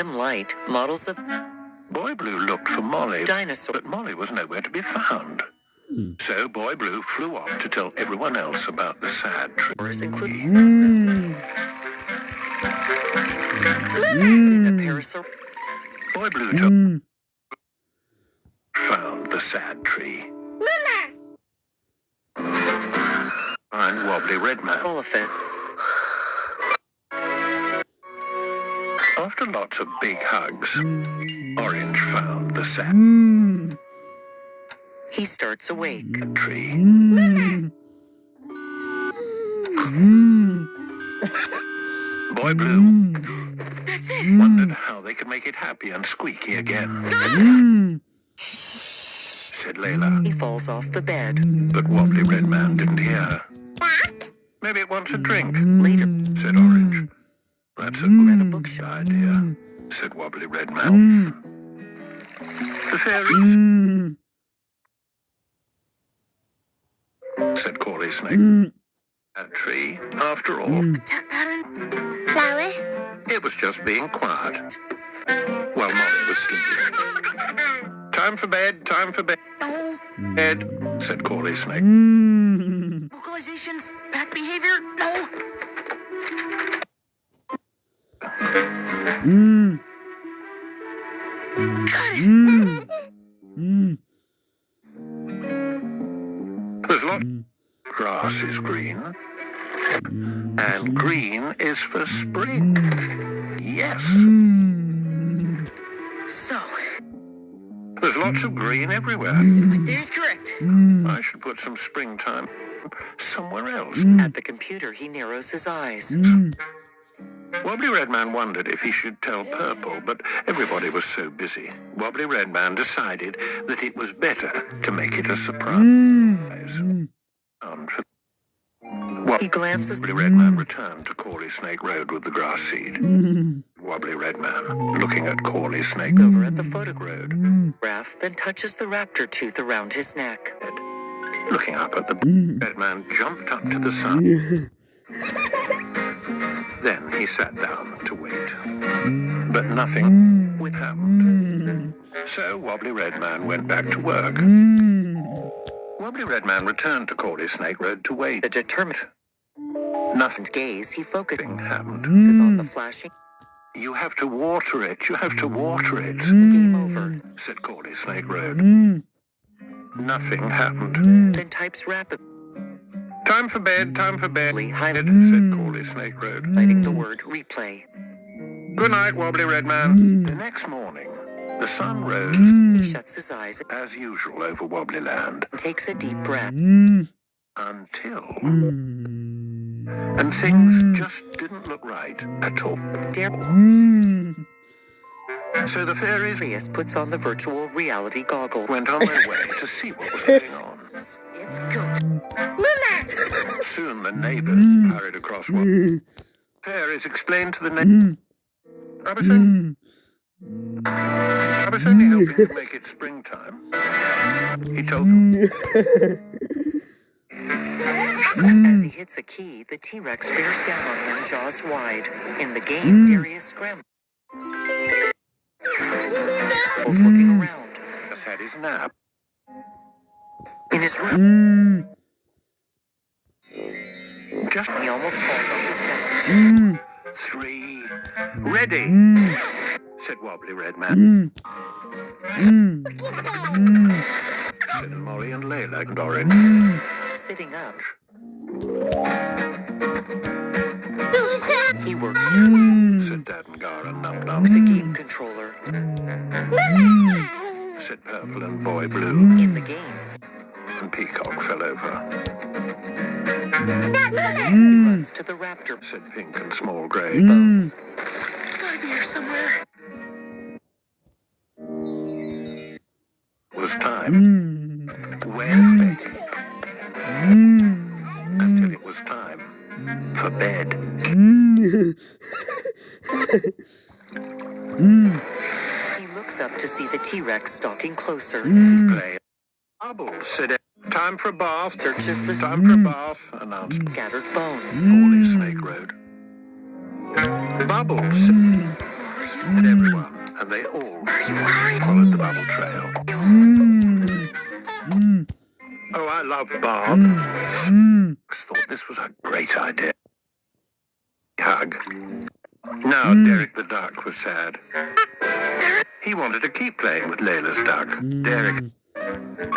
dim light, models of Boy Blue looked for Molly, dinosaurs but Molly was nowhere to be found. So Boy Blue flew off to tell everyone else about the sad tree. including a parasaur. Boy Blue found the sad tree. And Wobbly Red Man. Elephant. After lots of big hugs, Orange found the sad He starts awake. tree. Boy Blue That's it. wondered how they could make it happy and squeaky again. Said Layla, He falls off the bed. but Wobbly Red Man didn't hear. Maybe it wants a drink, Later, said Orange. That's a at a good bookshop. idea, said Wobbly Red Man. The fairies, said Corey Snake. That tree, after all, Attack pattern. Flower. it was just being quiet while Molly was sleeping. Time for bed, time for bed. No. Bed, said Corey Snake. Vocalizations. Bad behavior. No. Got it. There's lot. Grass is green, and green is for spring. Yes, So, there's lots of green everywhere. my theory's correct. I should put some springtime somewhere else. At the computer, he narrows his eyes. Wobbly Red Man wondered if he should tell Purple, but everybody was so busy. Wobbly Red Man decided that it was better to make it a surprise. And for He glances Wobbly Red Man returned to Corley Snake Road with the grass seed. Wobbly Red Man, looking at Corley Snake over at the photograph, Road, then touches the raptor tooth around his neck. looking up at the Red Man jumped up to the sun. Then he sat down to wait. But nothing happened. So Wobbly Red Man went back to work. Wobbly Red Man returned to Corley Snake Road to wait. The determined Nothing gaze, he focuses happened. on the flashing. You have to water it. You have to water it, Game over. said Corley Snake Road. Nothing happened. Then types rapidly, Time for bed, time for bed, highlighting said Corley Snake Road. the word replay. Good night, Wobbly Red Man. The next morning, the sun rose He shuts his eyes as usual over Wobbly Land and takes a deep breath. until... And things just didn't look right at all. So the fairies Darius puts on the virtual reality goggles. went on their way to see what was going on. It's good. Soon the neighbors hurried across what fairies explained to the neighbors. I was only hoping to make it springtime. He told them. As he hits a key, the T-Rex bears down on him, jaws wide. In the game, Darius scrambles, looking around. Just had his nap. In his room, Just he almost falls off his desk. 3. Ready, said Wobbly Red Man. Said Molly and Layla and Orange. Sitting up, Who's that? he works Said Dad and Gar and Num Num. a game controller. Said Purple and Boy Blue. In the game, And Peacock fell over. he runs to the raptor. Said Pink and Small Grey. Bones. It's gotta be here somewhere. It was time. Where's Betty? Until it was time for bed. He looks up to see the T-Rex stalking closer. He's playing. Bubbles, said it. Time for a bath. Searches the Time for a bath, announced scattered bones. Corley Snake Road. Bubbles. But everyone, and they all followed the bubble trail. Oh, I love Bob. Thought this was a great idea. Hug. Now Derek the duck was sad. He wanted to keep playing with Layla's duck.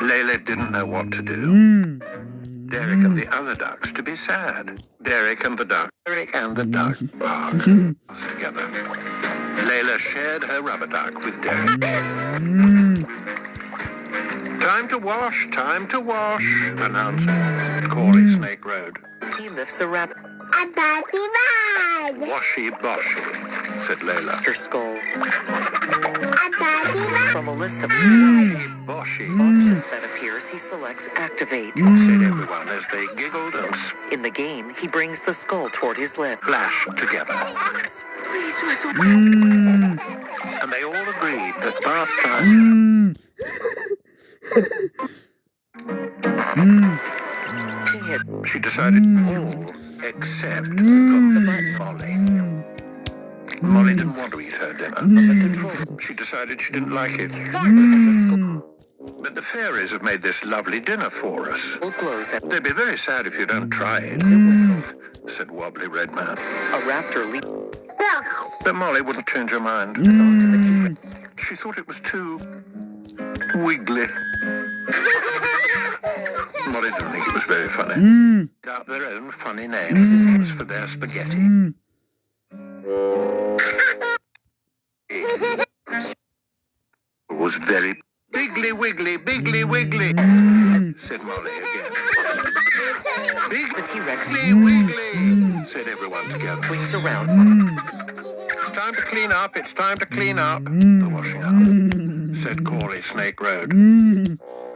Layla didn't know what to do. Derek and the other ducks to be sad. Derek and the duck barked together. Layla shared her rubber duck with Derek. Time to wash, announced Corey Snake Road. He lifts a rabbit A Batty Bag. Washy boshy, said Layla. after skull A Batty Bag. from a list of Boshy, options that appears. He selects activate. said everyone as they giggled and In the game, he brings the skull toward his lip. splashed together. Please whistle. And they all agreed that bath time. He hit She decided all except Molly. Molly didn't want to eat her dinner. the control. She decided she didn't like it. The skull But the fairies have made this lovely dinner for us. glows at They'd be very sad if you don't try it, it whistles. said Wobbly Red Man. A raptor leaps Look. But Molly wouldn't change her mind. onto the T-Rex. She thought it was too wiggly. Molly didn't think it was very funny. Got their own funny names for their spaghetti. It was very biggly wiggly, said Molly again. The T-Rex Biggly wiggly, said everyone together. swings around. It's time to clean up, it's time to clean up. The washing up, said Corey Snake Road.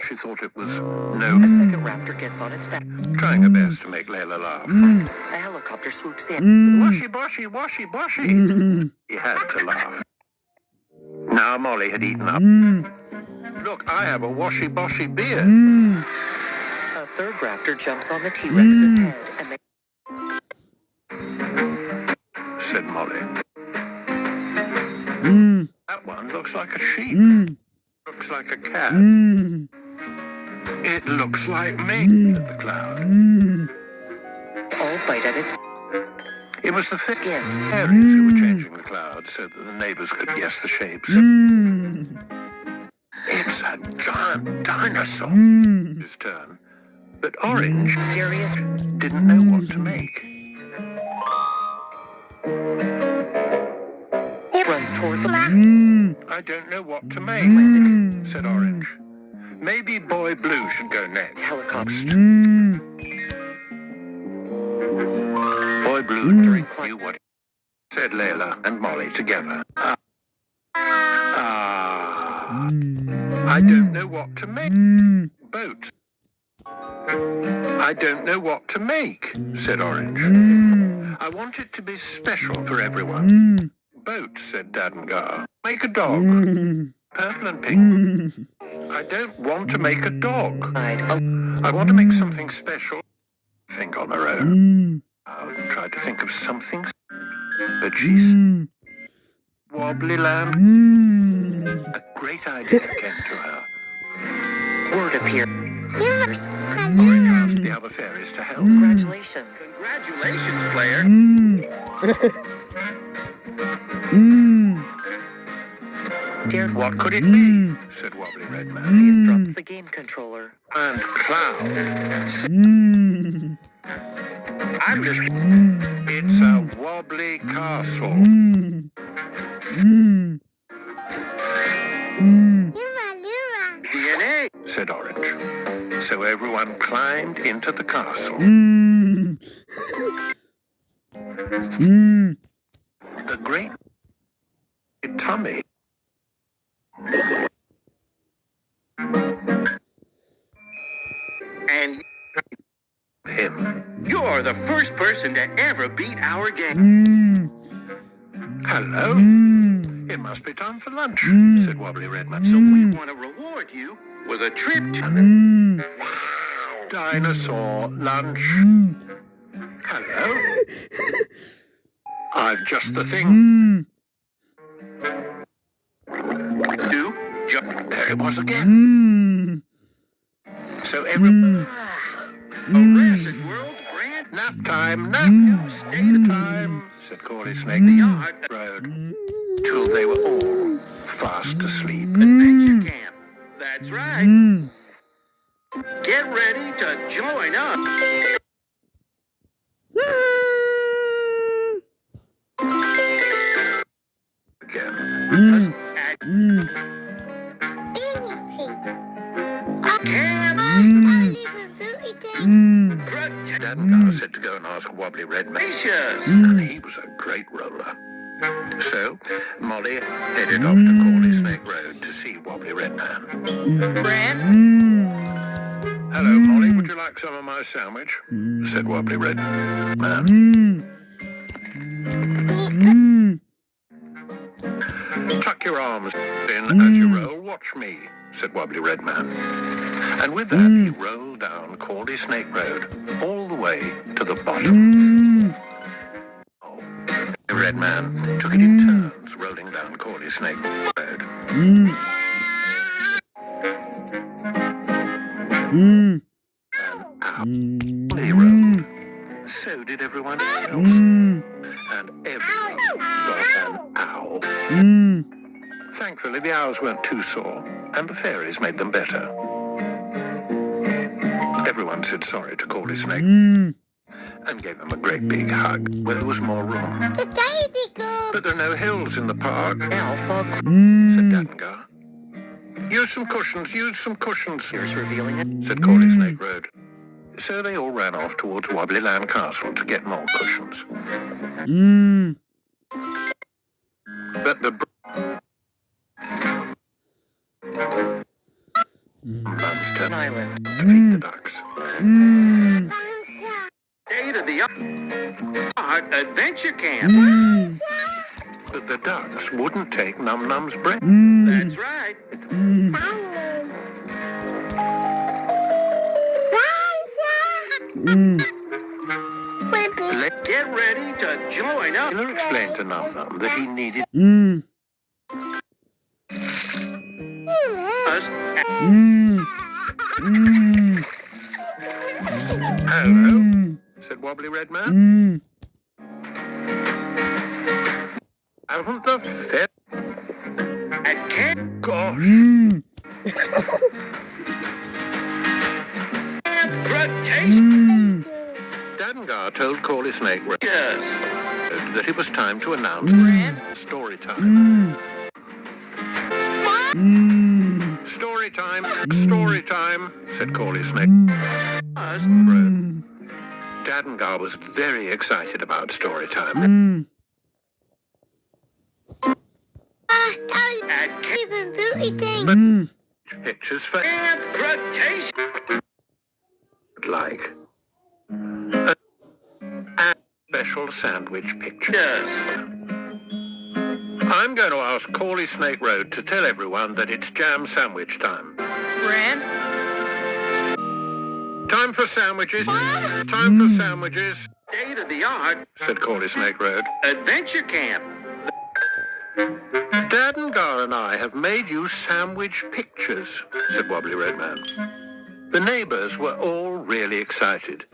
She thought it was no, A second raptor gets on its back. trying her best to make Layla laugh. A helicopter swoops in. Washy boshy, washy boshy. He had to laugh. Now Molly had eaten up. Look, I have a washy boshy beard, A third raptor jumps on the T-Rex's head, and they said Molly. That one looks like a sheep. Looks like a cat. It looks like me, said the cloud. all bite at its It was the skin. fairies who were changing the clouds so that the neighbors could guess the shapes. It's a giant dinosaur. His turn. But Orange Darius didn't know what to make. runs toward the I don't know what to make, said Orange. Maybe Boy Blue should go next. helicopter. Boy Blue knew what, said Layla and Molly together. I don't know what to make. Boats. I don't know what to make, said Orange. I want it to be special for everyone. Boats, said Dadengar. Make a dog. Purple and pink. I don't want to make a dog. I want to make something special. Think on her own. I tried to think of something, but she's Wobbly Land. A great idea came to her. Word appears. Orange asked the other fairies to help. Congratulations. Congratulations, player. Darius What could it be? Said Wobbly Red Man. drops the game controller. And Cloud said, I'm just... It's a wobbly castle. Luma. DNA, said Orange. So everyone climbed into the castle. The great tummy. And him. You're the first person to ever beat our game. Hello? It must be time for lunch, said Wobbly Red Man. So we want to reward you with a trip to dinosaur lunch. Hello? I've just the thing. it was again. So everyone... Jurassic World, Grant, nap time, skate time, said Corley Snake. The yard road till they were all fast asleep. Adventure camp. That's right. Get ready to join up. Again. Camp. Daddengar said to go and ask Wobbly Red Man. And he was a great roller. So, Molly headed off to Corley Snake Road to see Wobbly Red Man. Brand? Hello, Molly. Would you like some of my sandwich? Said Wobbly Red Man. Tuck your arms in as you roll. Watch me, said Wobbly Red Man. And with that, he rolled down Corley Snake Road all the way to the bottom. The Red Man took it in turns, rolling down Corley Snake Road. And out he rolled. So did everyone else. And everyone got an owl. Thankfully, the owls weren't too sore, and the fairies made them better. Everyone said sorry to Corley Snake and gave him a great big hug where there was more room. But there are no hills in the park, said Daddengar. Use some cushions, Here's revealing it. said Corley Snake Road. So they all ran off towards Wobbly Land Castle to get more cushions. But the mums turned Island. to feed the ducks. Day to the Art Adventure Camp. But the ducks wouldn't take Num Num's bread. That's right. Get ready to join up. Taylor explained to Num Num that he needed... Us. Hello, said Wobbly Red Man. Haven't the fair... At camp. Gosh. Transportation. Daddengar told Corley Snake Road that it was time to announce story time. Story time, said Corley Snake Road. Daddengar was very excited about story time. At camp. Pictures for Transportation. like a special sandwich picture. I'm going to ask Corley Snake Road to tell everyone that it's jam sandwich time. Brand? Time for sandwiches. Time for sandwiches, Day to the Art said Corley Snake Road. Adventure Camp. Daddengar and I have made you sandwich pictures, said Wobbly Red Man. The neighbors were all really excited.